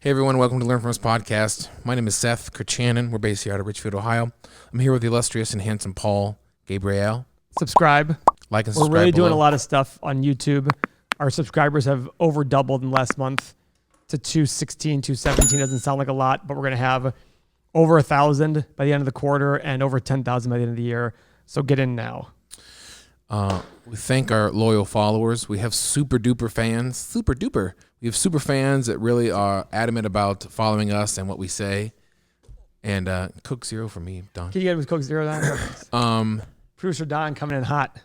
Hey everyone, welcome to Learn From Us podcast. My name is Seth Kirchanen. We're based here out of Richfield, Ohio. I'm here with the illustrious and handsome Paul Gabriel. Subscribe. Like and subscribe. We're really below. doing a lot of stuff on YouTube. Our subscribers have over doubled in the last month to 216, 217. Doesn't sound like a lot, but we're going to have over 1,000 by the end of the quarter and over 10,000 by the end of the year. So get in now. We thank our loyal followers. We have super duper fans. Super duper. We have super fans that really are adamant about following us and what we say. And Coke Zero for me, Don. Can you get with Coke Zero then? Producer Don coming in hot.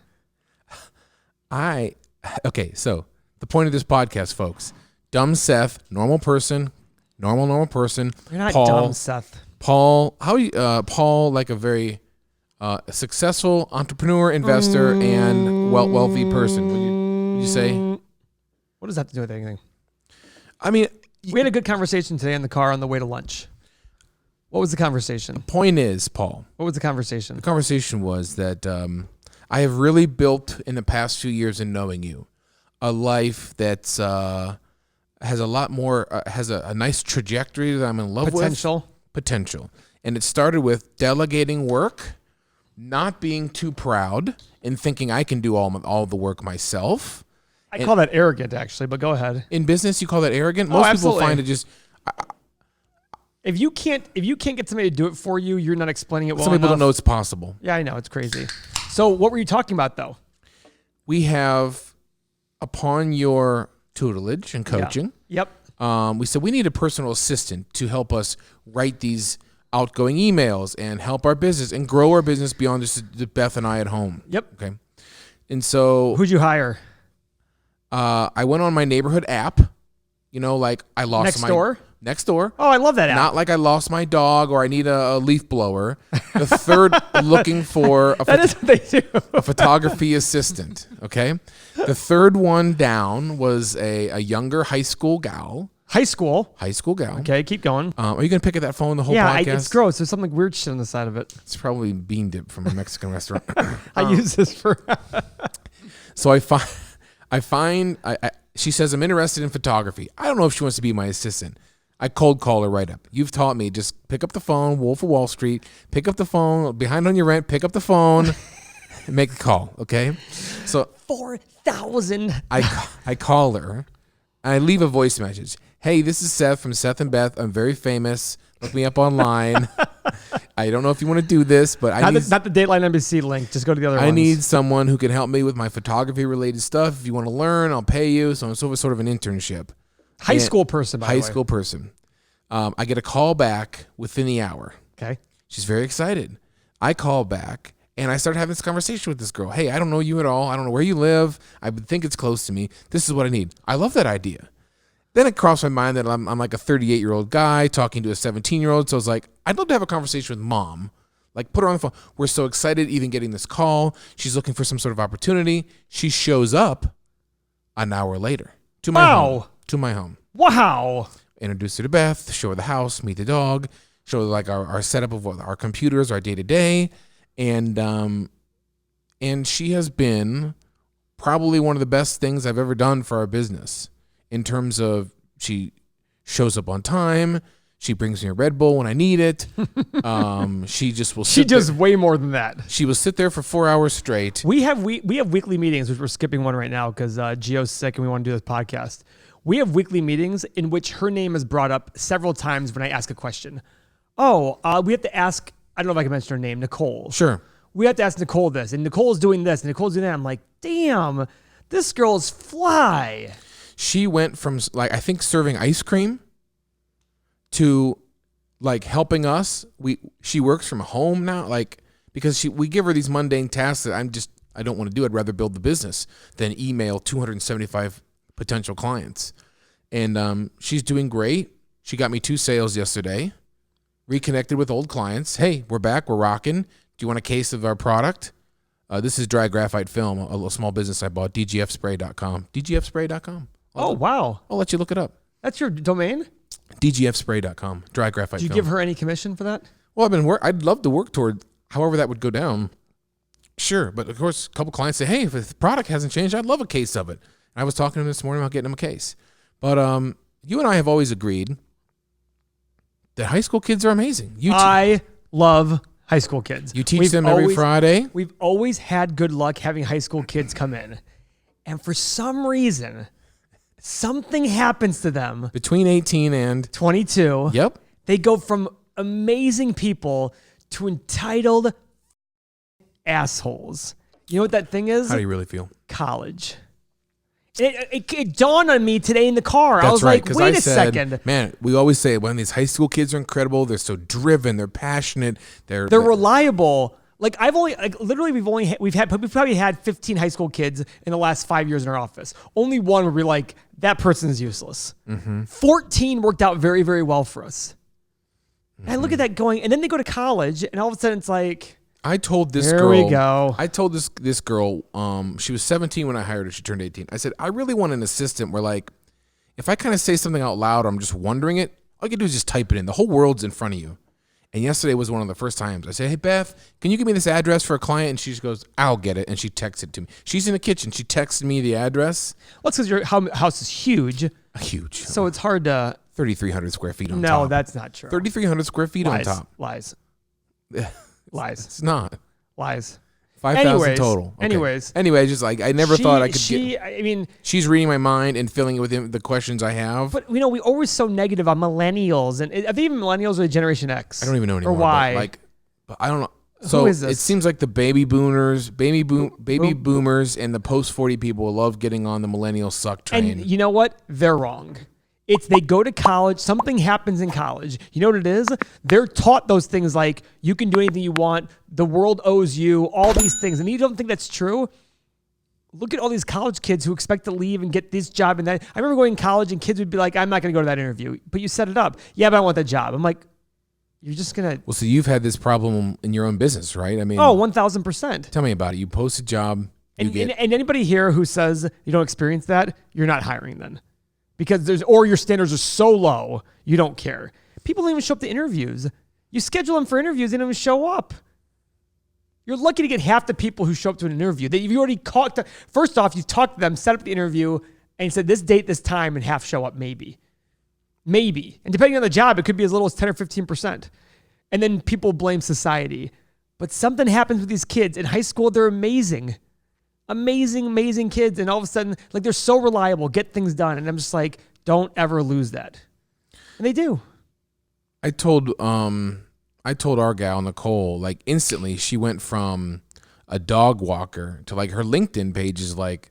Okay, so the point of this podcast, folks. Dumb Seth, normal person. Normal person. You're not Paul, dumb, Seth. Paul, Paul, like a very successful entrepreneur, investor, and wealthy person. Would you say? What does that have to do with anything? I mean, We had a good conversation today in the car on the way to lunch. What was the conversation? point is, Paul. What was the conversation? The conversation was that I have really built in the past few years in knowing you a life that's has a lot more, has a nice trajectory that I'm in love with. Potential. And it started with delegating work, not being too proud, and thinking I can do all the work myself. I call that arrogant, actually, but go ahead. In business, you call that arrogant? Most people find it just... If you can't get somebody to do it for you, you're not explaining it well enough. Some people don't know it's possible. Yeah, I know. It's crazy. So what were you talking about, though? We have, upon your tutelage and coaching, Yep. we said we need a personal assistant to help us write these outgoing emails and help our business and grow our business beyond just Beth and I at home. Yep. Okay. And so... Who'd you hire? I went on my neighborhood app, like I lost Next door. Oh, I love that app. Not like I lost my dog or I need a leaf blower. The third, looking for that is what they do. a photography assistant. Okay. The third one down was a younger high school gal. High school gal. Okay, keep going. Are you going to pick at that phone the whole podcast? Yeah, it's gross. There's something weird shit on the side of it. It's probably bean dip from a Mexican restaurant. I use this for... So I find she says, I'm interested in photography. I don't know if she wants to be my assistant. I cold call her right up. You've taught me, just pick up the phone, Wolf of Wall Street, pick up the phone, behind on your rent, pick up the phone, and make a call, okay? So 4,000. I call her, and I leave a voice message. Hey, this is Seth from Seth and Beth. I'm very famous. Look me up online. I don't know if you want to do this, but not the Dateline NBC link. Just go to the other ones. I need someone who can help me with my photography-related stuff. If you want to learn, I'll pay you. So it's sort of an internship. High school person, by the way. High school person. I get a call back within the hour. Okay. She's very excited. I call back, and I start having this conversation with this girl. Hey, I don't know you at all. I don't know where you live. I would think it's close to me. This is what I need. I love that idea. Then it crossed my mind that I'm like a 38-year-old guy talking to a 17-year-old. So I was like, I'd love to have a conversation with mom. Like, put her on the phone. We're so excited even getting this call. She's looking for some sort of opportunity. She shows up an hour later to my home. To my home. Wow. Introduce her to Beth, show her the house, meet the dog, show her like our setup of what our computers, our day-to-day. And she has been probably one of the best things I've ever done for our business in terms of she shows up on time. She brings me a Red Bull when I need it. She just will. She does way more than that. She will sit there for 4 hours straight. We have weekly meetings, which we're skipping one right now because Gio's sick and we want to do this podcast. We have weekly meetings in which her name is brought up several times when I ask a question. We have to ask. I don't know if I can mention her name, Nicole. Sure. We have to ask Nicole this, and Nicole's doing this, and Nicole's doing that. I'm like, damn, this girl's fly. She went from like I think serving ice cream to like helping us. She works from home now, like because we give her these mundane tasks that I don't want to do. I'd rather build the business than email 275 potential clients. And she's doing great. She got me 2 sales yesterday. Reconnected with old clients. Hey, we're back. We're rocking. Do you want a case of our product? This is dry graphite film, a little small business I bought, dgfspray.com. dgfspray.com. Oh, wow. I'll let you look it up. That's your domain? dgfspray.com, dry graphite film. Do you give her any commission for that? Well, I'd love to work toward however that would go down. Sure, but of course, a couple clients say, hey, if the product hasn't changed, I'd love a case of it. I was talking to him this morning about getting him a case. But you and I have always agreed that high school kids are amazing. I love high school kids. You teach them every Friday. We've always had good luck having high school kids come in. And for some reason, something happens to them. Between 18 and 22. Yep. They go from amazing people to entitled assholes. You know what that thing is? How do you really feel? College. It dawned on me today in the car. I was right, like, wait a second. Man, we always say when these high school kids are incredible. They're so driven. They're passionate. They're reliable. Like we've probably had 15 high school kids in the last 5 years in our office. Only one would be like, that person is useless. 14 worked out very, very well for us. And I look at that going, and then they go to college, and all of a sudden it's like, I told this there girl. we go. I told this girl. She was 17 when I hired her. She turned 18. I said, I really want an assistant where, like, if I kind of say something out loud, or I'm just wondering it. All you can do is just type it in. The whole world's in front of you. And yesterday was one of the first times. I said, hey, Beth, can you give me this address for a client? And she just goes, I'll get it. And she texted it to me. She's in the kitchen. She texted me the address. Well, it's because your house is huge. Huge. So it's hard to. 3,300 square feet on top. No, that's not true. 3,300 square feet on top. Lies. It's not. Lies. 5,000 total. Okay. Anyway, just like I never thought I could get. I mean, she's reading my mind and filling it with the questions I have. But we always so negative on millennials, and are they even millennials or Generation X? I don't even know anymore. Or Y? But I don't know. So who is this? It seems like the baby boomers, boomers, and the post 40 people love getting on the millennial suck train. And you know what? They're wrong. They go to college. Something happens in college. You know what it is? They're taught those things like you can do anything you want. The world owes you. All these things. And you don't think that's true? Look at all these college kids who expect to leave and get this job and that. I remember going to college and kids would be like, I'm not going to go to that interview. But you set it up. Yeah, but I want that job. I'm like, you're just going to. Well, so you've had this problem in your own business, right? I mean. Oh, 1,000%. Tell me about it. You post a job. And anybody here who says you don't experience that, you're not hiring then. Because your standards are so low, you don't care. People don't even show up to interviews. You schedule them for interviews, they don't even show up. You're lucky to get half the people who show up to an interview. You've already talked. First off, you've talked to them, set up the interview, and you said this date, this time, and half show up, maybe. Maybe. And depending on the job, it could be as little as 10 or 15%. And then people blame society. But something happens with these kids. In high school, they're amazing. Amazing kids, and all of a sudden, like, they're so reliable, get things done, and I'm just like, don't ever lose that. And they do. I told our gal Nicole, like, instantly she went from a dog walker to, like, her LinkedIn page is like,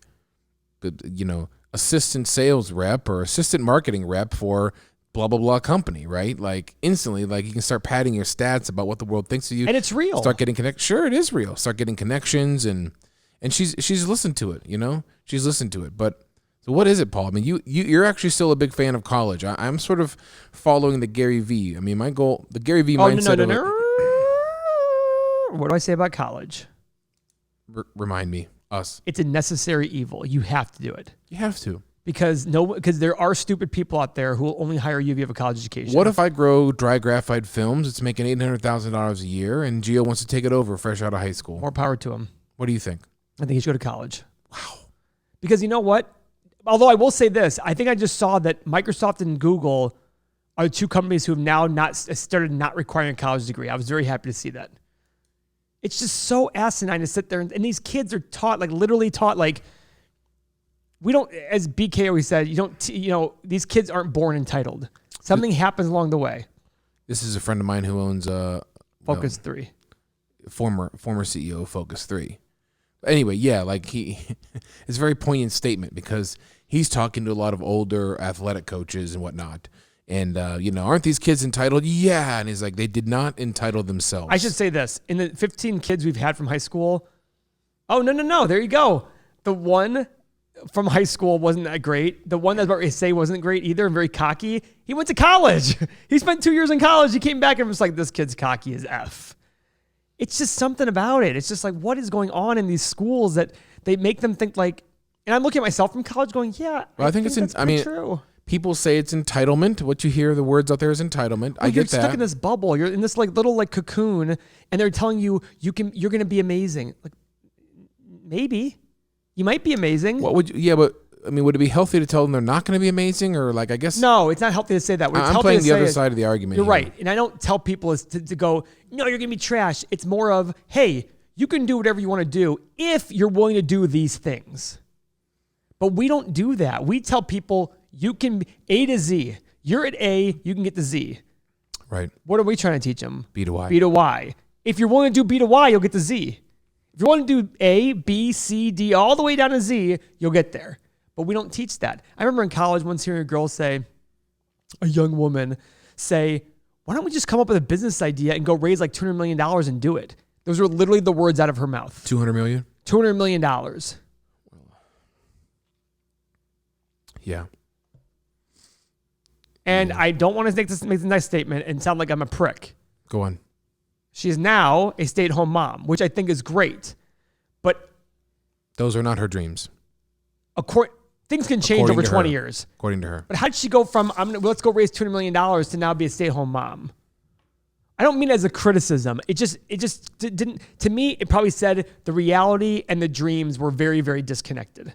assistant sales rep or assistant marketing rep for blah blah blah company, right? Like, instantly, like, you can start padding your stats about what the world thinks of you, and it's real. Start getting Sure, it is real. Start getting connections and she's listened to it, She's listened to it. But so what is it, Paul? I mean, you're actually still a big fan of college. I'm sort of following the Gary V. I mean, my goal, the Gary V mindset. No. What do I say about college? Remind me, us. It's a necessary evil. You have to do it. You have to. Because there are stupid people out there who will only hire you if you have a college education. What if I grow dry graphite films? It's making $800,000 a year, and Gio wants to take it over fresh out of high school. More power to him. What do you think? I think he should go to college. Wow. Because you know what? Although I will say this, I think I just saw that Microsoft and Google are the two companies who have now started not requiring a college degree. I was very happy to see that. It's just so asinine to sit there and these kids are taught, like, literally taught, like, we don't, as BK always said, these kids aren't born entitled. Something happens along the way. This is a friend of mine who owns Focus 3. Former CEO of Focus 3. Anyway, yeah, like it's a very poignant statement because he's talking to a lot of older athletic coaches and whatnot. And, aren't these kids entitled? Yeah. And he's like, they did not entitle themselves. I should say this. In the 15 kids we've had from high school. Oh, no. There you go. The one from high school wasn't that great. The one that's about to say wasn't great either and very cocky. He went to college. He spent 2 years in college. He came back and was like, this kid's cocky as F. It's just something about it. It's just like, what is going on in these schools that they make them think like, and I'm looking at myself from college going, yeah, well, I think that's true. People say it's entitlement. What you hear the words out there is entitlement. I get that. You're stuck in this bubble. You're in this like little like cocoon, and they're telling you you're going to be amazing. Like, maybe you might be amazing. What would you? Yeah, but I mean, would it be healthy to tell them they're not going to be amazing, or like I guess? No, it's not healthy to say that. What it's I'm healthy playing to the say other is, side of the argument. You're here. right, and I don't tell people is to go, no, you're gonna be trash. It's more of, hey, you can do whatever you want to do if you're willing to do these things. But we don't do that. We tell people you can A to Z. You're at A, you can get to Z. Right. What are we trying to teach them? B to Y. B to Y. If you're willing to do B to Y, you'll get to Z. If you want to do A, B, C, D, all the way down to Z, you'll get there. But we don't teach that. I remember in college once hearing a young woman say, why don't we just come up with a business idea and go raise like $200 million and do it? Those were literally the words out of her mouth. 200 million? $200 million. Yeah. And I don't want to make this nice statement and sound like I'm a prick. Go on. She is now a stay-at-home mom, which I think is great. But those are not her dreams. Things can change over 20 years. According to her. But how did she go from, let's go raise $200 million to now be a stay-at-home mom? I don't mean it as a criticism. It just didn't, to me, it probably said the reality and the dreams were very, very disconnected.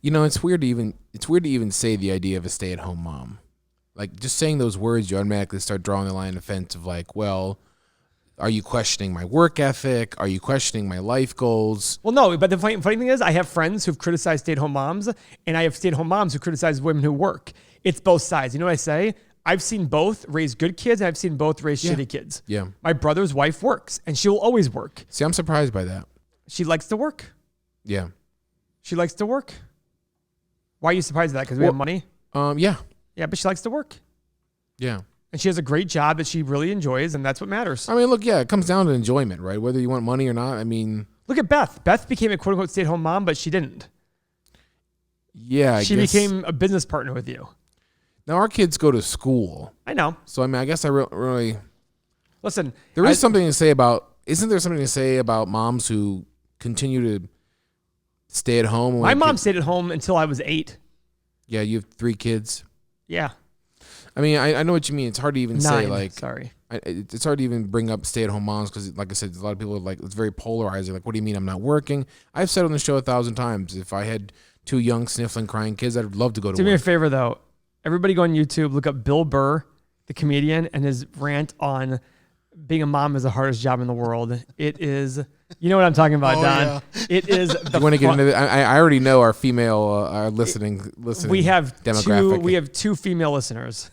You know, it's weird to even say the idea of a stay-at-home mom. Like, just saying those words, you automatically start drawing the line of fence of like, well, are you questioning my work ethic? Are you questioning my life goals? Well, no, but the funny thing is I have friends who've criticized stay-at-home moms, and I have stay-at-home moms who criticize women who work. It's both sides. You know what I say? I've seen both raise good kids, and I've seen both raise shitty kids. Yeah. My brother's wife works, and she'll always work. See, I'm surprised by that. She likes to work. Yeah. She likes to work. Why are you surprised at that? Because we have money? Yeah. Yeah, but she likes to work. Yeah. And she has a great job that she really enjoys, and that's what matters. I mean, look, yeah, it comes down to enjoyment, right? Whether you want money or not. I mean, look at Beth. Beth became a quote-unquote stay-at-home mom, but she didn't. Yeah, I she guess. became a business partner with you. Now, our kids go to school. I know. So, I mean, I guess I really... Listen. There is something to say about... Isn't there something to say about moms who continue to stay at home? My mom stayed at home until I was 8. Yeah, you have 3 kids. Yeah. I mean, I know what you mean. It's hard to even 9, say, like... Sorry. It's hard to even bring up stay-at-home moms because, like I said, a lot of people are like, it's very polarizing. Like, what do you mean I'm not working? I've said on the show 1,000 times, if I had 2 young, sniffling, crying kids, I'd love to go to Do work. me a favor, though. Everybody go on YouTube, look up Bill Burr, the comedian, and his rant on being a mom is the hardest job in the world. It is... You know what I'm talking about, Don. Yeah. It is. You want to get into that? I already know our female our listening. We have demographic. We have 2 female listeners.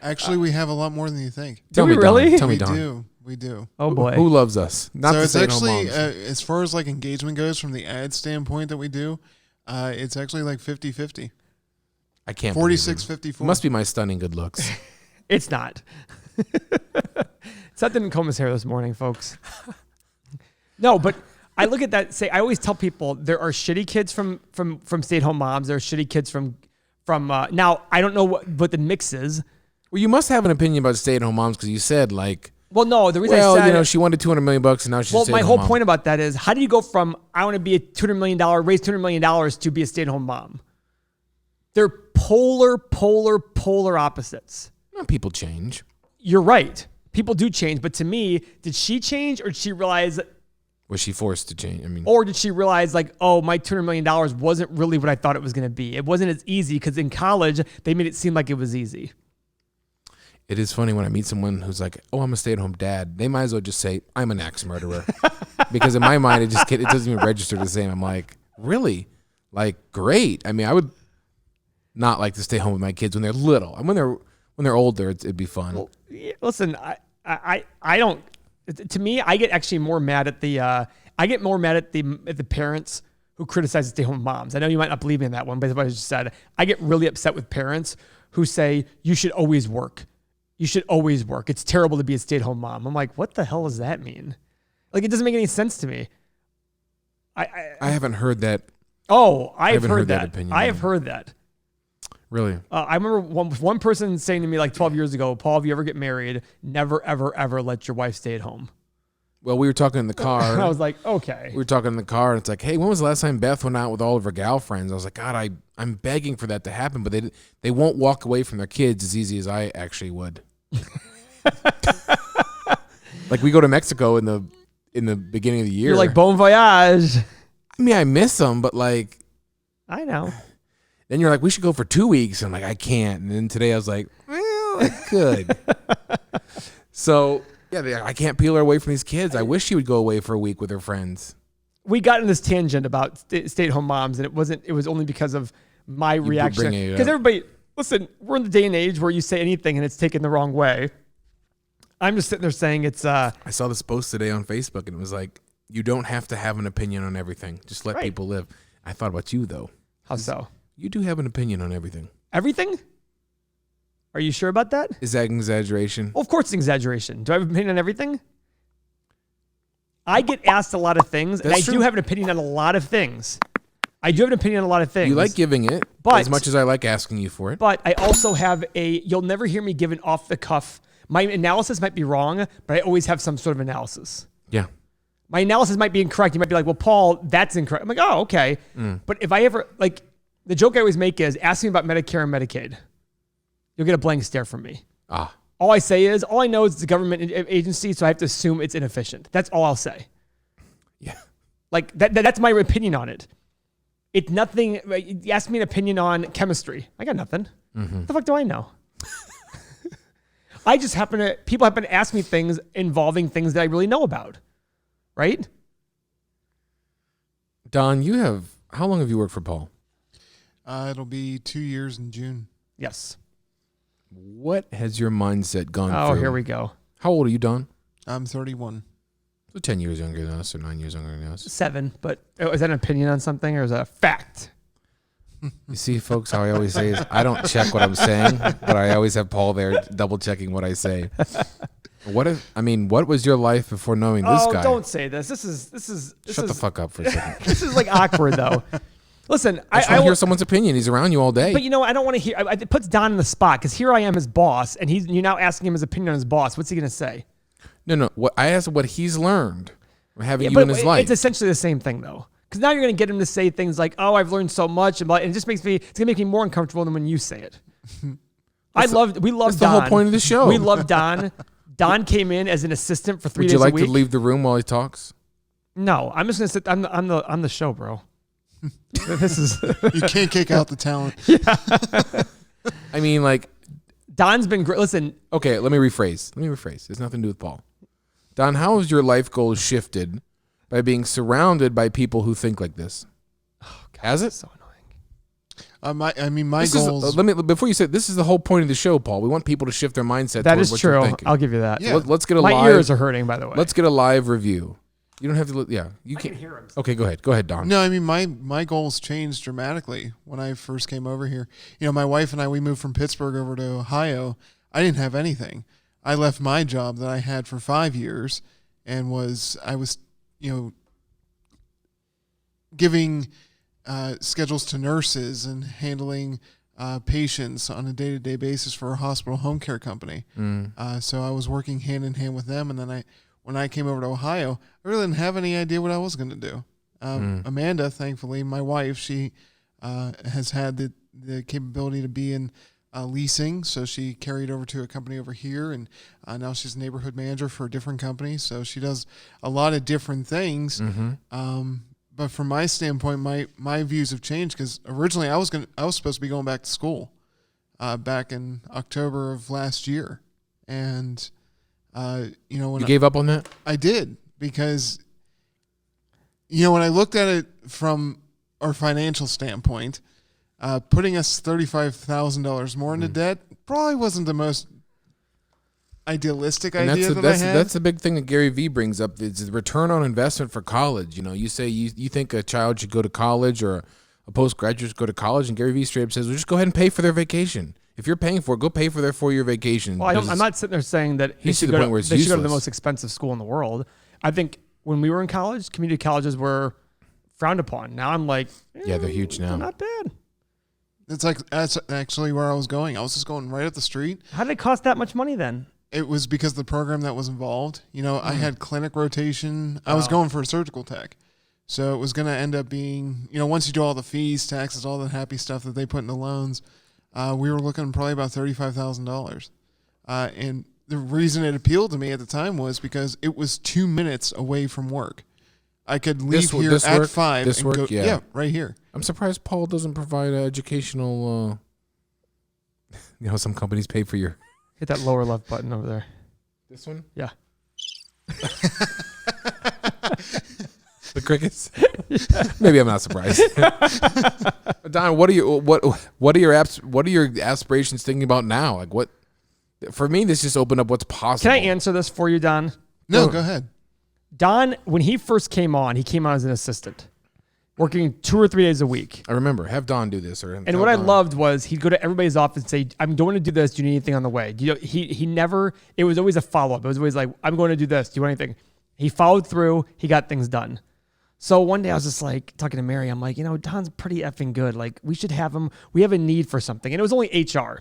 Actually, we have a lot more than you think. Do we really? Tell me, Don. We do. Oh boy, who loves us? Not so the it's actually moms. as far as like engagement goes from the ad standpoint that we do, it's actually like 50-50. I can't. 46-54. Must be my stunning good looks. It's not. Seth didn't comb his hair this morning, folks. No, but I look at that. I always tell people there are shitty kids from stay-at-home moms. There are shitty kids from. Now I don't know what the mix is. Well, you must have an opinion about stay-at-home moms because you said like. Well, no, the reason I said she wanted $200 million and now she's. Well, my whole point about that is how do you go from I want to be a $200 million raise $200 million to be a stay-at-home mom? They're polar opposites. People change. You're right. People do change, but to me, did she change or did she realize? Was she forced to change? I mean, or did she realize like, oh, my $200 million wasn't really what I thought it was going to be? It wasn't as easy because in college they made it seem like it was easy. It is funny when I meet someone who's like, oh, I'm a stay-at-home dad. They might as well just say, I'm an axe murderer. Because in my mind, it doesn't even register the same. I'm like, really? Like, great. I mean, I would not like to stay home with my kids when they're little. And when they're older, it'd be fun. Well, listen, I don't. To me, I get actually more mad at the parents who criticize stay-at-home moms. I know you might not believe me in that one, but as I just said, I get really upset with parents who say you should always work. You should always work. It's terrible to be a stay-at-home mom. I'm like, what the hell does that mean? Like, it doesn't make any sense to me. I haven't heard that. Oh, I've heard that. Opinion. I have heard that. Really? I remember one person saying to me like 12 years ago, Paul, if you ever get married, never, ever, ever let your wife stay at home. Well, we were talking in the car. I was like, okay. We were talking in the car, and it's like, hey, when was the last time Beth went out with all of her gal friends? I was like, God, I'm begging for that to happen, but they won't walk away from their kids as easy as I actually would. Like we go to Mexico in the beginning of the year. You're like bon voyage. I mean, I miss them, but like, I know. Then you're like, we should go for 2 weeks. I'm like, I can't. And then today I was like, well, I could. So yeah, I can't peel her away from these kids. I wish she would go away for a week with her friends. We got in this tangent about stay-at-home moms, and it was only because of my reaction. Because everybody, listen, we're in the day and age where you say anything and it's taken the wrong way. I'm just sitting there saying it's. I saw this post today on Facebook, and it was like, you don't have to have an opinion on everything. Just let people live. I thought about you, though. How so? You do have an opinion on everything. Everything? Are you sure about that? Is that an exaggeration? Well, of course it's an exaggeration. Do I have an opinion on everything? I get asked a lot of things, and I do have an opinion on a lot of things. I do have an opinion on a lot of things. You like giving it, as much as I like asking you for it. But I also have you'll never hear me give an off-the-cuff. My analysis might be wrong, but I always have some sort of analysis. Yeah. My analysis might be incorrect. You might be like, well, Paul, that's incorrect. I'm like, oh, okay. But if I ever, like, the joke I always make is, ask me about Medicare and Medicaid. You'll get a blank stare from me. All I say is, all I know is it's a government agency, so I have to assume it's inefficient. That's all I'll say. Yeah. Like, that's my opinion on it. It's nothing. You ask me an opinion on chemistry. I got nothing. What the fuck do I know? I just people happen to ask me things involving things that I really know about. Right? Don, how long have you worked for Paul? It'll be 2 years in June. Yes. What has your mindset gone through? Oh, here we go. How old are you, Don? I'm 31. So 10 years younger than us or 9 years younger than us. 7, but is that an opinion on something or is that a fact? You see, folks, how I always say is I don't check what I'm saying, but I always have Paul there double checking what I say. What was your life before knowing this guy? Oh, don't say this. This is Shut the fuck up for a second. This is like awkward though. Listen, I want to hear someone's opinion. He's around you all day. But I don't want to hear. It puts Don in the spot because here I am, his boss, and you're now asking him his opinion on his boss. What's he going to say? No. I asked what he's learned from having you in his life. It's essentially the same thing though, because now you're going to get him to say things like, "Oh, I've learned so much," and it just it's going to make me more uncomfortable than when you say it. We love Don. That's the whole point of the show. We love Don. Don came in as an assistant for 3 days a week. Would you like to leave the room while he talks? No, I'm just going to sit on the show, bro. This is you can't kick out the talent. Yeah. I mean, like, Don's been great. Listen. Okay, let me rephrase. It's nothing to do with Paul. Don, how has your life goals shifted by being surrounded by people who think like this? Oh, God, has it? So annoying. My goals. Before you say this is the whole point of the show, Paul. We want people to shift their mindset. That is what true. You're thinking. I'll give you that. Yeah. Let's get a My live. ears are hurting, by the way. Let's get a live review. You don't have to. Yeah, you can hear him. Okay, go ahead, Don. No, I mean my goals changed dramatically when I first came over here. My wife and I, we moved from Pittsburgh over to Ohio. I didn't have anything. I left my job that I had for 5 years, and I was giving schedules to nurses and handling patients on a day-to-day basis for a hospital home care company. So I was working hand in hand with them, and then when I came over to Ohio, I really didn't have any idea what I was going to do. Amanda, thankfully, my wife, she has had the capability to be in leasing, so she carried over to a company over here, and now she's neighborhood manager for a different company. So she does a lot of different things. But from my standpoint, my views have changed because originally I was supposed to be going back to school back in October of last year, and when you gave up on that? I did because when I looked at it from our financial standpoint, putting us $35,000 more into debt probably wasn't the most idealistic idea that I had. That's the big thing that Gary Vee brings up. It's the return on investment for college. You say you think a child should go to college or a postgraduate should go to college, and Gary Vee straight up says, well, just go ahead and pay for their vacation. If you're paying for it, go pay for their 4-year vacation. Well, I'm not sitting there saying that they should go to the most expensive school in the world. I think when we were in college, community colleges were frowned upon. Now I'm like, yeah, they're huge now. They're not bad. That's actually where I was going. I was just going right up the street. How did it cost that much money then? It was because of the program that was involved. I had clinic rotation. I was going for a surgical tech. So it was going to end up being, once you do all the fees, taxes, all the happy stuff that they put in the loans, we were looking probably about $35,000. And the reason it appealed to me at the time was because it was 2 minutes away from work. I could leave here this at work? 5 This and work? go. Yeah. Right here. I'm surprised Paul doesn't provide educational. Some companies pay for your. Hit that lower left button over there. This one? Yeah. The crickets? Maybe I'm not surprised. Don, what are your aspirations thinking about now? Like what? For me, this just opened up what's possible. Can I answer this for you, Don? No, go ahead. Don, when he first came on as an assistant, working 2 or 3 days a week. I remember. Have Don do this. And what I loved was he'd go to everybody's office and say, I'm going to do this. Do you need anything on the way? He never, it was always a follow-up. It was always like, I'm going to do this. Do you want anything? He followed through. He got things done. So one day I was just like talking to Mary. I'm like, Don's pretty effing good. Like we should have him. We have a need for something. And it was only HR.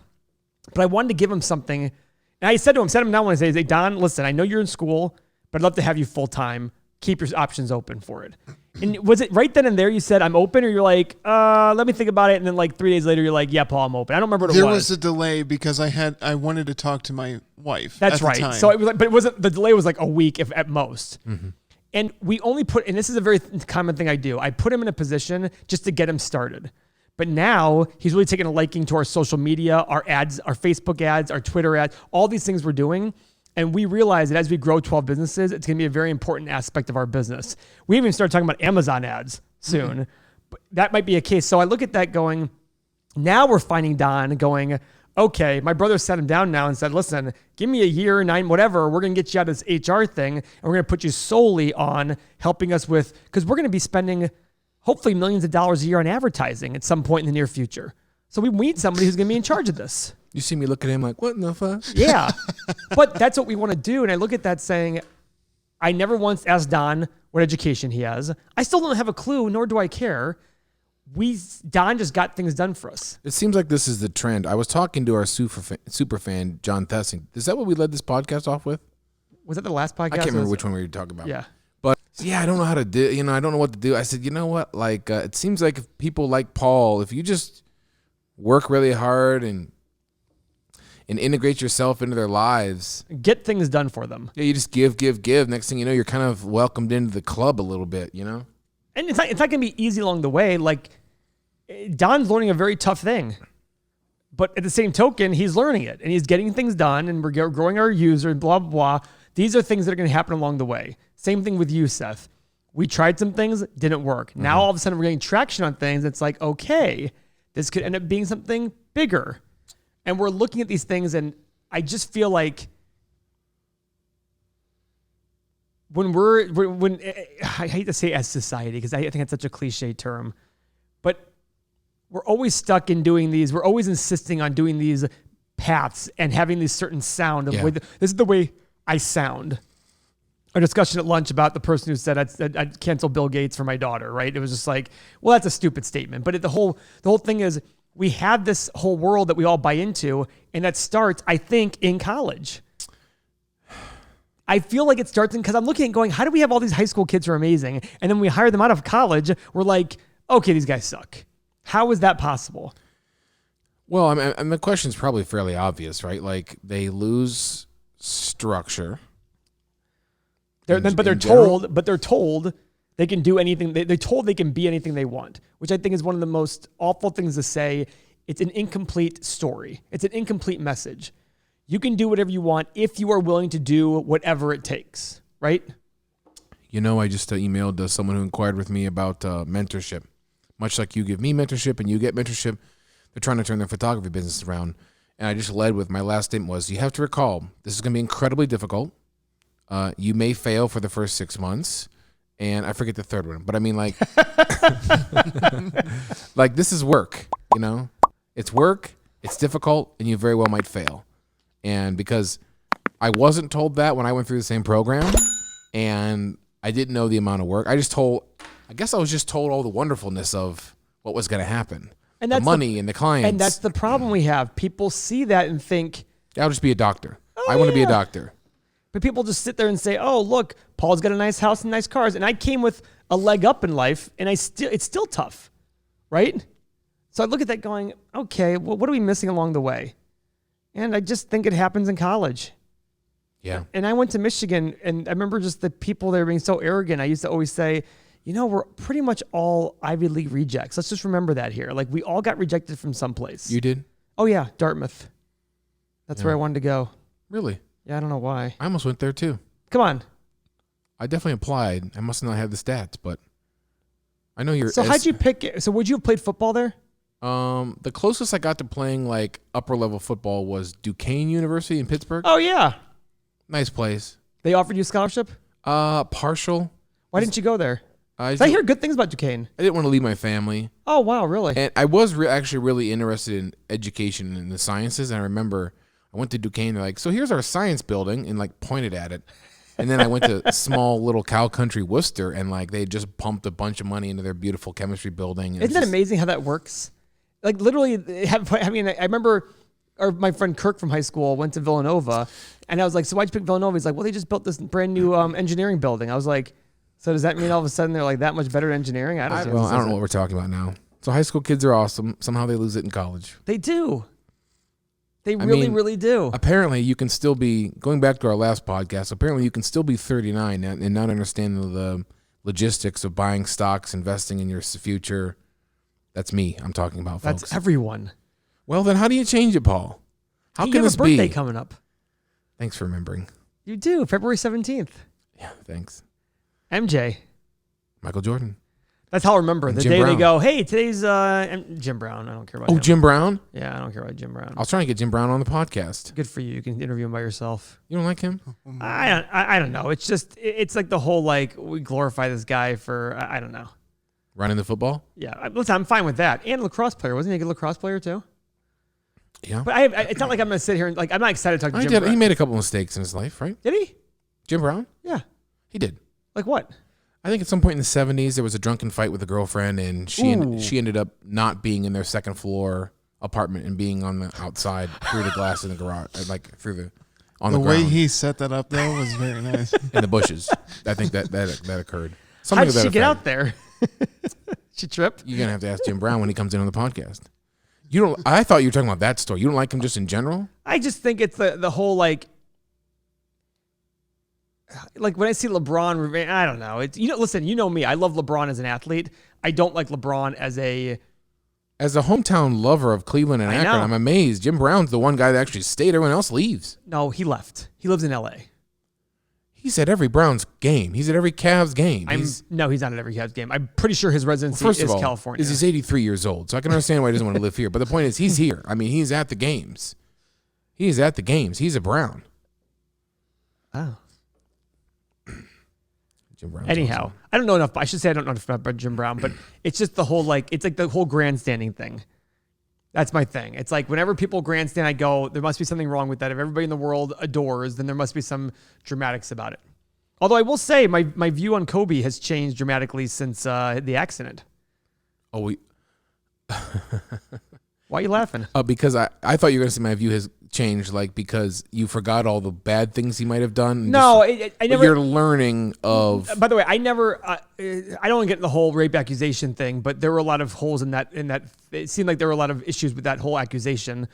But I wanted to give him something. And I said to him, down one day, Don, listen, I know you're in school, but I'd love to have you full-time. Keep your options open for it. And was it right then and there you said, I'm open, or you're like, let me think about it, and then like 3 days later, you're like, yeah, Paul, I'm open. I don't remember what it was. There was a delay because I wanted to talk to my wife. That's at right. The time. So it was like, but it wasn't, the delay was like a week at most. Mm-hmm. And we only and this is a very common thing I do. I put him in a position just to get him started. But now he's really taken a liking to our social media, our ads, our Facebook ads, our Twitter ads, all these things we're doing. And we realize that as we grow 12 businesses, it's going to be a very important aspect of our business. We even start talking about Amazon ads soon. Mm-hmm. But that might be a case. So I look at that going, now we're finding Don going, okay, my brother sat him down now and said, listen, give me a year, 9, whatever. We're going to get you out of this HR thing. And we're going to put you solely on helping us with, because we're going to be spending hopefully millions of dollars a year on advertising at some point in the near future. So we need somebody who's going to be in charge of this. You see me look at him like, what in the fuck? Yeah. But that's what we want to do. And I look at that saying, I never once asked Don what education he has. I still don't have a clue, nor do I care. Don just got things done for us. It seems like this is the trend. I was talking to our super fan, John Thessing. Is that what we led this podcast off with? Was that the last podcast? I can't remember which one we were talking about. Yeah. But yeah, I don't know how to do, I don't know what to do. I said, you know what? Like, it seems like if people like Paul, if you just work really hard and integrate yourself into their lives. Get things done for them. Yeah, you just give. Next thing you know, you're kind of welcomed into the club a little bit, And it's not going to be easy along the way. Like, Don's learning a very tough thing. But at the same token, he's learning it. And he's getting things done. And we're growing our user and blah, blah, blah. These are things that are going to happen along the way. Same thing with you, Seth. We tried some things, didn't work. Mm-hmm. Now, all of a sudden, we're getting traction on things. It's like, okay, this could end up being something bigger. And we're looking at these things, and I just feel like when I hate to say as society, because I think it's such a cliche term, but we're always stuck in doing these. We're always insisting on doing these paths and having this certain sound of this is the way I sound. A discussion at lunch about the person who said I'd cancel Bill Gates for my daughter, right? It was just like, well, that's a stupid statement. But the whole thing is, we have this whole world that we all buy into, and that starts, I think, in college. I feel like it starts because I'm looking at going, how do we have all these high school kids who are amazing, and then we hire them out of college, we're like, okay, these guys suck. How is that possible? Well, I mean, the question's probably fairly obvious, right? Like, they lose structure. They're told they can do anything. They're told they can be anything they want, which I think is one of the most awful things to say. It's an incomplete story. It's an incomplete message. You can do whatever you want if you are willing to do whatever it takes, right? I just emailed someone who inquired with me about mentorship. Much like you give me mentorship and you get mentorship, they're trying to turn their photography business around. And I just led with my last statement was, you have to recall, this is going to be incredibly difficult. You may fail for the first 6 months. And I forget the third one, but I mean, like, like this is work, It's work, it's difficult, and you very well might fail. And because I wasn't told that when I went through the same program, and I didn't know the amount of work, I guess I was just told all the wonderfulness of what was going to happen. And that's the money and the clients. And that's the problem we have. People see that and think, I'll just be a doctor. I want to be a doctor. But people just sit there and say, oh, look, Paul's got a nice house and nice cars. And I came with a leg up in life, and it's still tough, right? So I look at that going, okay, well, what are we missing along the way? And I just think it happens in college. Yeah. And I went to Michigan, and I remember just the people there being so arrogant. I used to always say, we're pretty much all Ivy League rejects. Let's just remember that here. Like, we all got rejected from someplace. You did? Oh, yeah, Dartmouth. That's where I wanted to go. Really? Yeah, I don't know why. I almost went there too. Come on. I definitely applied. I must not have the stats, but I know you're. So how'd you pick it? So would you have played football there? The closest I got to playing like upper level football was Duquesne University in Pittsburgh. Oh, yeah. Nice place. They offered you a scholarship? Partial. Why didn't you go there? I hear good things about Duquesne. I didn't want to leave my family. Oh, wow, really? And I was actually really interested in education and the sciences. And I remember I went to Duquesne. They're like, so here's our science building, and like pointed at it. And then I went to small little cow country Worcester, and like they just pumped a bunch of money into their beautiful chemistry building. Isn't that amazing how that works? Like literally, I remember my friend Kirk from high school went to Villanova, and I was like, so why'd you pick Villanova? He's like, well, they just built this brand new engineering building. I was like, so does that mean all of a sudden they're like that much better at engineering? I don't know what we're talking about now. So high school kids are awesome. Somehow they lose it in college. They do. They really do. Apparently, you can still be, going back to our last podcast, apparently you can still be 39 and not understand the logistics of buying stocks, investing in your future. That's me I'm talking about, folks. That's everyone. Well, then how do you change it, Paul? How can this be? You have a birthday coming up. Thanks for remembering. You do, February 17th. Yeah, thanks. MJ. Michael Jordan. That's how I remember. The Jim day Brown. they go, hey, today's Jim Brown. I don't care about him. Oh, Jim Brown? Yeah, I don't care about Jim Brown. I was trying to get Jim Brown on the podcast. Good for you. You can interview him by yourself. You don't like him? I don't know. It's just, it's like the whole, like, we glorify this guy for, I don't know. Running the football? Yeah. Listen, I'm fine with that. And lacrosse player. Wasn't he a good lacrosse player, too? Yeah. But it's not like I'm going to sit here and, like, I'm not excited to talk to Jim Brown. He made a couple mistakes in his life, right? Did he? Jim Brown? Yeah. He did. Like what? I think at some point in the 70s, there was a drunken fight with a girlfriend, and she ended up not being in their second floor apartment and being on the outside through the glass in the garage, like on the ground. The way he set that up, though, was very nice. In the bushes. I think that occurred. How did she get out there? She tripped? You're going to have to ask Jim Brown when he comes in on the podcast. I thought you were talking about that story. You don't like him just in general? I just think it's the whole, like when I see LeBron, I don't know. It's, listen, you know me. I love LeBron as an athlete. I don't like LeBron as a hometown lover of Cleveland and Akron. I'm amazed. Jim Brown's the one guy that actually stayed. Everyone else leaves. No, he left. He lives in L.A. He's at every Browns game. He's at every Cavs game. No, he's not at every Cavs game. I'm pretty sure his residency first is of all, California. He's 83 years old, so I can understand why he doesn't want to live here. But the point is, he's here. I mean, he's at the games. He's at the games. He's a Brown. Oh. Jim Brown's Anyhow, awesome. I don't know enough. I should say I don't know enough about Jim Brown, but it's just the whole, like, it's like the whole grandstanding thing. That's my thing. It's like whenever people grandstand, I go, there must be something wrong with that. If everybody in the world adores, then there must be some dramatics about it. Although I will say my view on Kobe has changed dramatically since the accident. Oh, Why are you laughing? Because I thought you were going to say my view has changed, like, because you forgot all the bad things he might have done. No, I never. You're learning of. By the way, I never. I don't get the whole rape accusation thing, but there were a lot of holes in that. It seemed like there were a lot of issues with that whole accusation.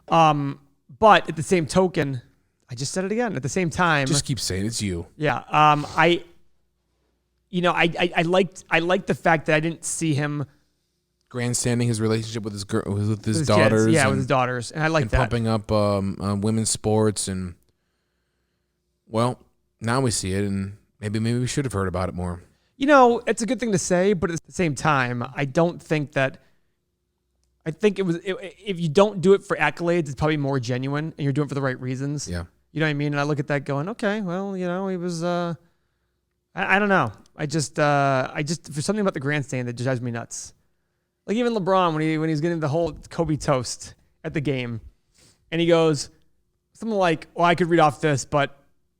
But at the same token, I just said it again. At the same time, Just keep saying it's you. yeah. I liked the fact that I didn't see him Grandstanding his relationship with his with his daughters. kids. Yeah, and, with his daughters, and I like and that. pumping up women's sports, and well, now we see it, and maybe we should have heard about it more. It's a good thing to say, but at the same time, I don't think that. I think if you don't do it for accolades, it's probably more genuine, and you're doing it for the right reasons. Yeah. You know what I mean? And I look at that going, okay, well, he was. I don't know. I just for something about the grandstand that just drives me nuts. Like even LeBron when he's getting the whole Kobe toast at the game, and he goes something like, "Well, I could read off this, but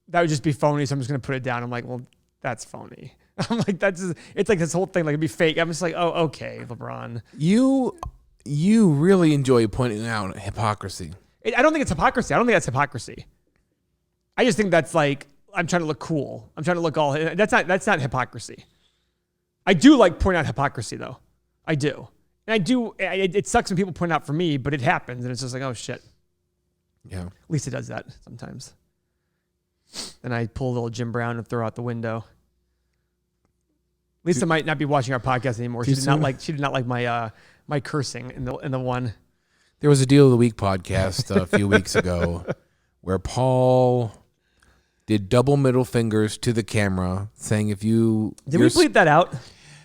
that would just be phony, so I'm just gonna put it down." I'm like, "Well, that's phony." I'm like, it's like this whole thing, like it'd be fake. I'm just like, "Oh, okay, LeBron." You really enjoy pointing out hypocrisy. I don't think it's hypocrisy. I don't think that's hypocrisy. I just think that's like I'm trying to look cool. I'm trying to look all. That's not hypocrisy. I do like pointing out hypocrisy though. I do. And I do. It sucks when people point out for me, but it happens, and it's just like, oh shit. Yeah. Lisa does that sometimes. Then I pull a little Jim Brown and throw out the window. Lisa might not be watching our podcast anymore. She did not like my cursing in the one. There was a Deal of the Week podcast a few weeks ago where Paul did double middle fingers to the camera, saying if you... Did we bleep that out?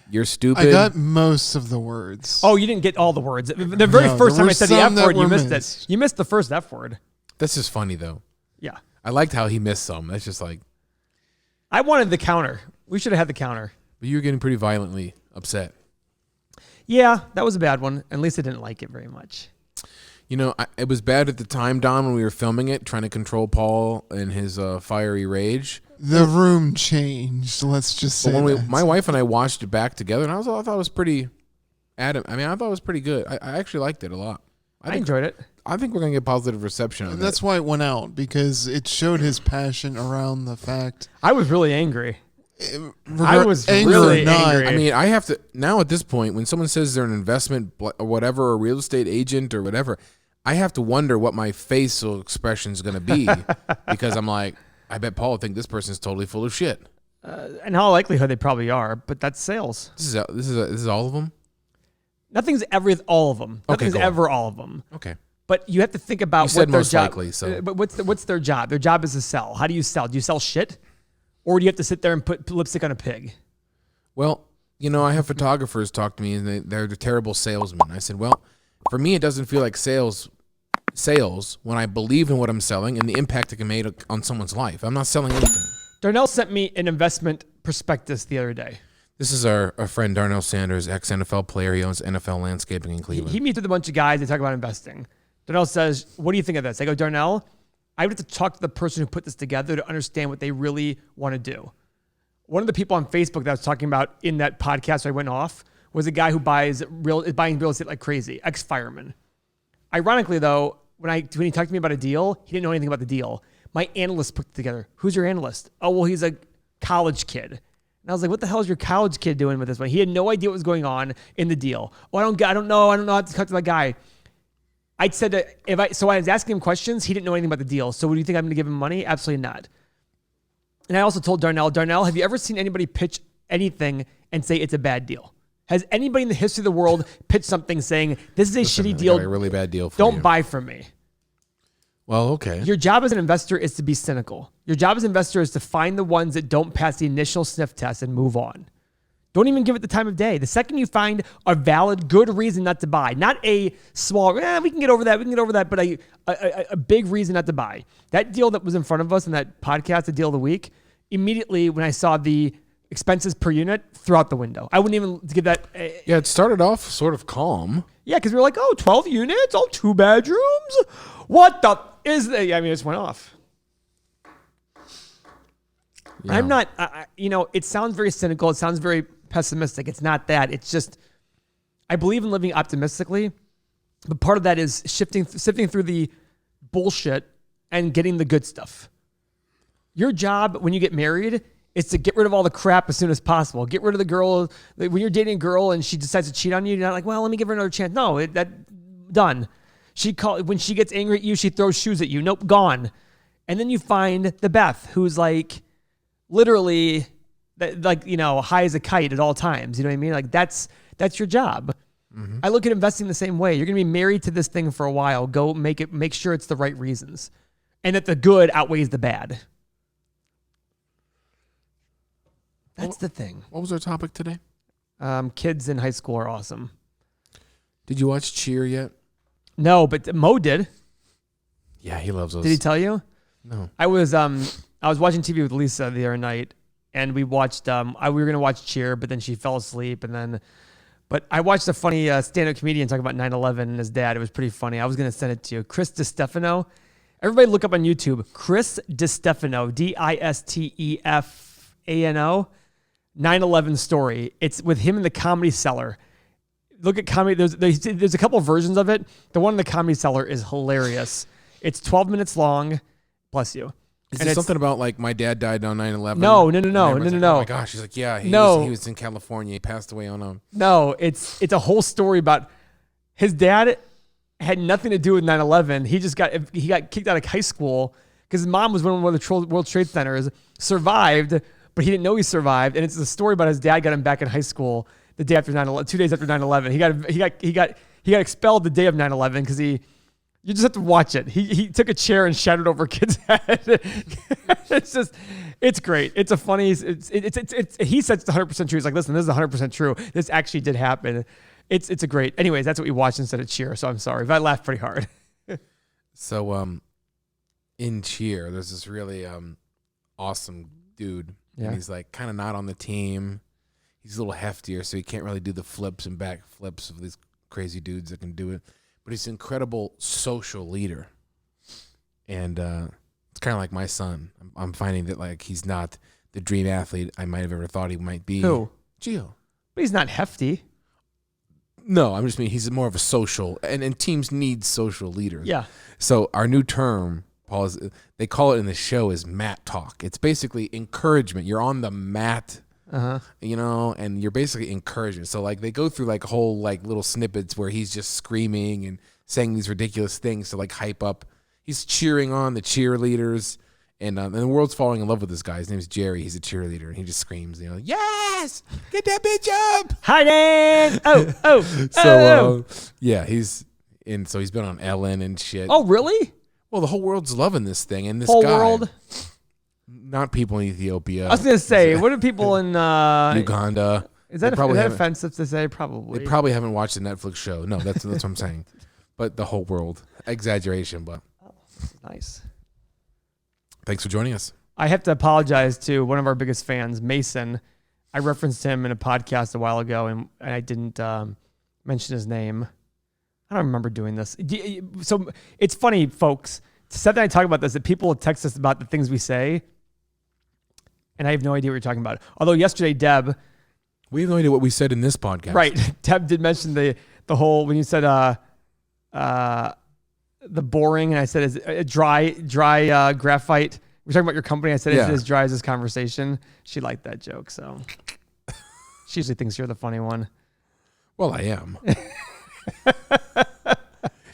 You're stupid. I got most of the words. Oh, you didn't get all the words. The very first time I said the F word, you missed it. You missed the first F word. That's just funny, though. Yeah. I liked how he missed some. That's just like... I wanted the counter. We should have had the counter. But you were getting pretty violently upset. Yeah, that was a bad one. And Lisa didn't like it very much. You know, it was bad at the time, Don, when we were filming it, trying to control Paul and his fiery rage. The room changed. Let's just say that. My wife and I watched it back together, and I thought it was pretty I thought it was pretty good. I actually liked it a lot. I enjoyed it. I think we're going to get positive reception on it. And that's why it went out, because it showed his passion around the fact. I was really angry. I was really angry. I mean, I have to, now at this point, when someone says they're an investment or whatever, or a real estate agent or whatever, I have to wonder what my facial expression is going to be because I'm like, I bet Paul would think this person's totally full of shit. In all likelihood, they probably are, but that's sales. This is all of them? Nothing's ever all of them. Okay, Nothing's ever all of them. Okay. But you have to think about You said what their most job. likely, so. But what's their job? Their job is to sell. How do you sell? Do you sell shit, or do you have to sit there and put lipstick on a pig? Well, you know, I have photographers talk to me, and they're the terrible salesmen. I said, well, for me, it doesn't feel like sales when I believe in what I'm selling and the impact it can make on someone's life. I'm not selling anything. Darnell sent me an investment prospectus the other day. This is our friend Darnell Sanders, ex-NFL player. He owns NFL Landscaping in Cleveland. He meets with a bunch of guys. They talk about investing. Darnell says, what do you think of this? I go, Darnell, I have to talk to the person who put this together to understand what they really want to do. One of the people on Facebook that I was talking about in that podcast I went off was a guy who buying real estate like crazy, ex-fireman. Ironically, though, when he talked to me about a deal, he didn't know anything about the deal. My analyst put it together. Who's your analyst? Oh, well, he's a college kid. And I was like, what the hell is your college kid doing with this one? He had no idea what was going on in the deal. Oh, I don't know how to talk to that guy. I said so I was asking him questions. He didn't know anything about the deal. So do you think I'm going to give him money? Absolutely not. And I also told Darnell, have you ever seen anybody pitch anything and say it's a bad deal? Has anybody in the history of the world pitched something saying, this is a shitty deal? I got a really bad deal for you. Don't buy from me. Well, okay. Your job as an investor is to be cynical. Your job as an investor is to find the ones that don't pass the initial sniff test and move on. Don't even give it the time of day. The second you find a valid, good reason not to buy, not a small, we can get over that, but a big reason not to buy. That deal that was in front of us in that podcast, the deal of the week, immediately when I saw the expenses per unit, throw out the window. I wouldn't even give that. Yeah, it started off sort of calm. Yeah, because we were like, 12 units, 2 bedrooms. What the is that? I mean, it just went off. Yeah. I'm not, it sounds very cynical. It sounds very pessimistic. It's not that. It's just, I believe in living optimistically, but part of that is sifting through the bullshit and getting the good stuff. Your job when you get married is to get rid of all the crap as soon as possible. Get rid of the girl. When you're dating a girl and she decides to cheat on you, you're not like, well, let me give her another chance. No, done. When she gets angry at you, she throws shoes at you. Nope, gone. And then you find the Beth, who's like literally high as a kite at all times. You know what I mean? Like that's your job. Mm-hmm. I look at investing the same way. You're going to be married to this thing for a while. Go make sure it's the right reasons and that the good outweighs the bad. That's the thing. What was our topic today? Kids in high school are awesome. Did you watch Cheer yet? No, but Mo did. Yeah, he loves those. Did he tell you? No. I was watching TV with Lisa the other night, and we watched. We were gonna watch Cheer, but then she fell asleep, but I watched a funny stand-up comedian talk about 9/11 and his dad. It was pretty funny. I was gonna send it to you. Chris DiStefano. Everybody look up on YouTube. Chris DiStefano. DiStefano. 9/11 story. It's with him in the Comedy Cellar. Look at comedy. There's a couple of versions of it. The one in the Comedy Cellar is hilarious. It's 12 minutes long. Bless you. Is it something about like my dad died on 9/11? No. Like, oh my gosh. He's like, yeah, he was in California. He passed away on No, it's a whole story about his dad had nothing to do with 9/11. He got kicked out of high school because his mom was one of the World Trade Centers, survived, but he didn't know he survived. And it's a story about his dad got him back in high school the day after 9/11, 2 days after 9/11. He got expelled the day of 9/11 because you just have to watch it. He took a chair and shattered over a kid's head. It's great. It's a funny. He says it's 100% true. He's like, listen, this is 100% true. This actually did happen. It's a great. Anyways, that's what we watched instead of Cheer. So I'm sorry, but I laughed pretty hard. So in Cheer, there's this really awesome dude. Yeah. And he's like kind of not on the team. He's a little heftier, so he can't really do the flips and back flips of these crazy dudes that can do it. But he's an incredible social leader. And it's kind of like my son. I'm finding that like he's not the dream athlete I might have ever thought he might be. Who? Gio. But he's not hefty. No, I'm just mean he's more of a social, and teams need social leaders. Yeah. So our new term, Paul, they call it in the show is mat talk. It's basically encouragement. You're on the mat, and you're basically encouraging. So like they go through like whole like little snippets where he's just screaming and saying these ridiculous things to like hype up. He's cheering on the cheerleaders, and the world's falling in love with this guy. His name's Jerry. He's a cheerleader, and he just screams, yes, get that bitch up. Hi, Dan. Oh. So yeah, he's been on Ellen and shit. Oh, really? Well, the whole world's loving this thing, and this Whole guy, world? not people in Ethiopia. I was going to say, what are people in Uganda? Is that probably offensive to say? Probably. They probably haven't watched the Netflix show. No, that's what I'm saying. But the whole world, exaggeration. But nice. Thanks for joining us. I have to apologize to one of our biggest fans, Mason. I referenced him in a podcast a while ago, and I didn't mention his name. I don't remember doing this. So it's funny, folks. Seth and I talk about this, that people will text us about the things we say, and I have no idea what you're talking about. Although yesterday, Deb... We have no idea what we said in this podcast. Right. Deb did mention the whole, when you said the boring, and I said, is it dry graphite. We're talking about your company. I said, is it as dry as this conversation? She liked that joke, so she usually thinks you're the funny one. Well, I am.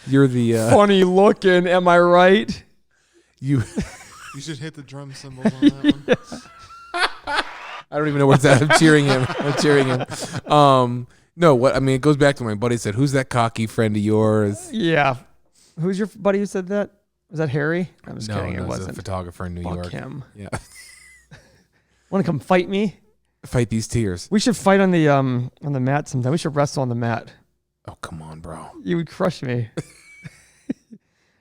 You're the funny looking. Am I right? You should hit the drum cymbals on that one. Yeah. I don't even know what's that. I'm cheering him. No, what I mean, it goes back to my buddy said, "Who's that cocky friend of yours?" Yeah. Who's your buddy who said that? Was that Harry? I'm just kidding. It wasn't. A photographer in New Fuck York. Him. Yeah. Want to come fight me? Fight these tears. We should fight on the mat sometime. We should wrestle on the mat. Oh, come on, bro. You would crush me.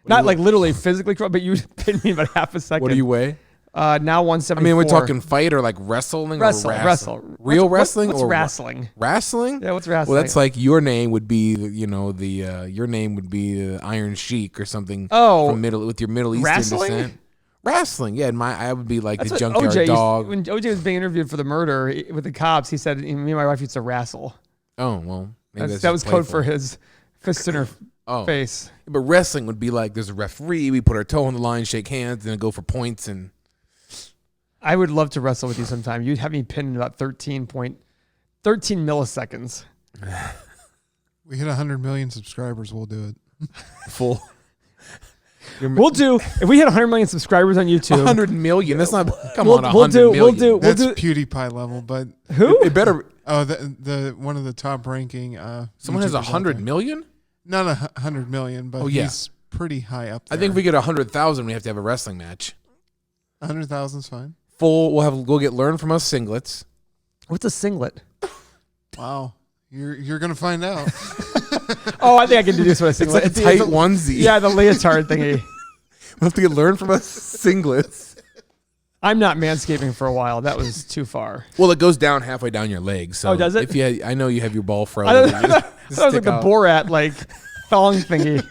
Not like literally physically crush, but you would pin me in about half a second. What do you weigh? Now 174. I mean, we're talking fight or like wrestling? Wrestle. Real wrestling? What's or wrestling? Wrestling? Yeah, what's wrestling? Well, that's like your name would be, your name would be the Iron Sheik or something. Oh. With your Middle Eastern wrestling? descent. Wrestling, yeah. I would be like that's the junkyard dog. When OJ was being interviewed for the murder with the cops, he said, me and my wife used to wrestle. Oh, well. That was code for his fist in her face. But wrestling would be like there's a referee, we put our toe on the line, shake hands, and then go for points. And I would love to wrestle with you sometime. You'd have me pinned in about 13 milliseconds. We hit 100 million subscribers, we'll do it. Full. We'll do, if we hit 100 million subscribers on YouTube. 100 million? That's not, come on, 100 million. That's PewDiePie level, but. Who? It better. Oh, the one of the top ranking. Someone has 100 million? Not 100 million, but he's pretty high up there. I think if we get 100,000, we have to have a wrestling match. 100,000's fine. We'll get learn from us singlets. What's a singlet? Wow. You're gonna find out. Oh, I think I can do this with a singlet. It's like a tight onesie. Yeah, the leotard thingy. We'll have to get learn from us singlets. I'm not manscaping for a while. That was too far. Well, it goes down halfway down your leg. So does it? I know you have your ball fro. That was like the Borat thong thingy.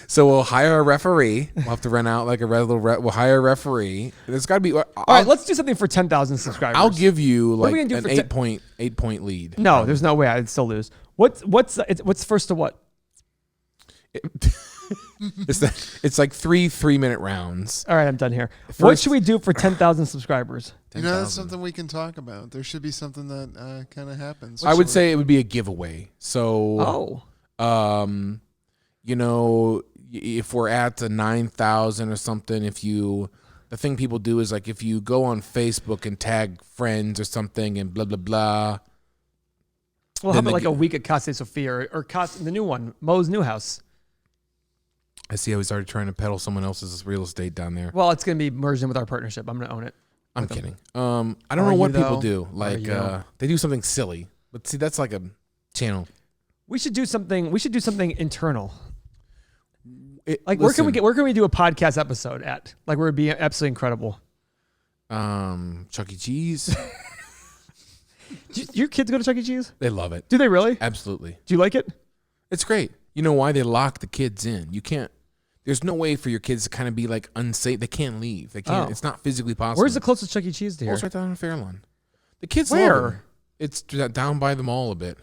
So we'll hire a referee. We'll have to rent out like a little. We'll hire a referee. There's got to be. All right, let's do something for 10,000 subscribers. I'll give you like an eight point lead. No, there's no way I'd still lose. What's first to what? It's like 3-minute rounds. All right, I'm done here. What should we do for 10,000 subscribers? 10,000. That's something we can talk about. There should be something that kind of happens. I would say it would be a giveaway. So, if we're at the 9,000 or something, the thing people do is like if you go on Facebook and tag friends or something and blah blah blah. Well, how about like a week at Casa Sofia or the new one, Mo's new house? I see how he's already trying to peddle someone else's real estate down there. Well, it's going to be merged in with our partnership. I'm going to own it. I'm kidding. I don't know what people do. Like they do something silly, but see, that's like a channel. We should do something. We should do something internal. Listen, where can we do a podcast episode at? Like where it'd be absolutely incredible. Chuck E. Cheese. Do your kids go to Chuck E. Cheese? They love it. Do they really? Absolutely. Do you like it? It's great. You know why? They lock the kids in. You can't. There's no way for your kids to kind of be like unsafe. They can't leave. They can't. It's not physically possible. Where's the closest Chuck E. Cheese to here? It's right down in Fairlawn. The kids Where? love it. It's down by the mall a bit.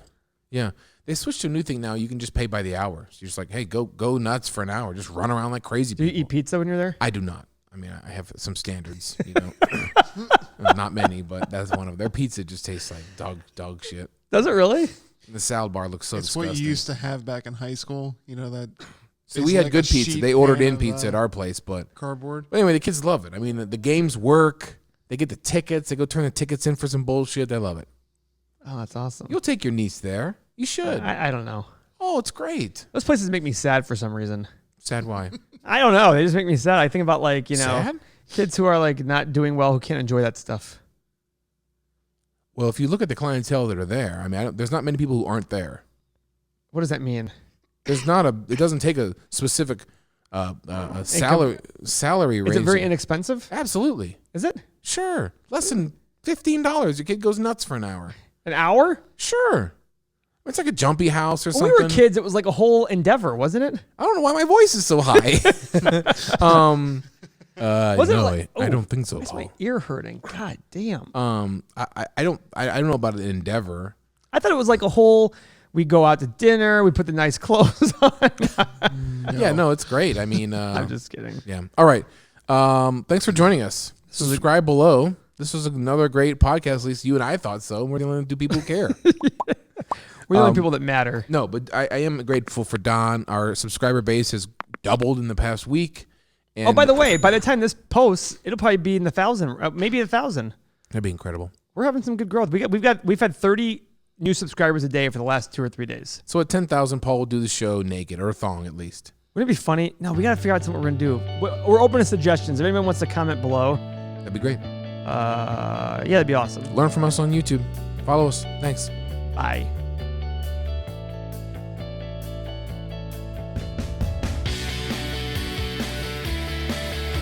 Yeah. They switched to a new thing now. You can just pay by the hour. So you're just like, hey, go nuts for an hour. Just run around like crazy. Do you eat pizza when you're there? I do not. I mean, I have some standards, you know. Not many, but that's one of them. Their pizza just tastes like dog shit. Does it really? The salad bar looks so disgusting. It's what you used to have back in high school. You know that. So we had good pizza. They ordered in pizza at our place, but cardboard. But anyway, the kids love it. I mean, the games work. They get the tickets. They go turn the tickets in for some bullshit. They love it. Oh, that's awesome. You'll take your niece there. You should. I don't know. Oh, it's great. Those places make me sad for some reason. Sad why? I don't know. They just make me sad. I think about like, Sad? kids who are like not doing well who can't enjoy that stuff. Well, if you look at the clientele that are there, I mean, there's not many people who aren't there. What does that mean? There's not it doesn't take a specific salary range. Is it very inexpensive? Absolutely. Is it? Sure. Less than $15. Your kid goes nuts for an hour. An hour? Sure. It's like a jumpy house or When something. we were kids, it was like a whole endeavor, wasn't it? I don't know why my voice is so high. Wasn't no, it like, I don't think so. Why's my ear hurting? God damn. I don't know about an endeavor. I thought it was like a whole. We go out to dinner. We put the nice clothes on. Yeah, no, it's great. I mean, I'm just kidding. Yeah. All right. Thanks for joining us. Subscribe below. This was another great podcast. At least you and I thought so. We're the only two people who care. We're the only people that matter. No, but I am grateful for Don. Our subscriber base has doubled in the past week. And Oh, by the way, by the time this posts, it'll probably be in the 1,000, maybe 1,000. That'd be incredible. We're having some good growth. We've had 30 new subscribers a day for the last 2 or 3 days. So at 10,000, Paul will do the show naked or a thong at least. Wouldn't it be funny? No, we got to figure out something we're going to do. We're open to suggestions. If anyone wants to comment below. That'd be great. Yeah, that'd be awesome. Learn from us on YouTube. Follow us. Thanks. Bye.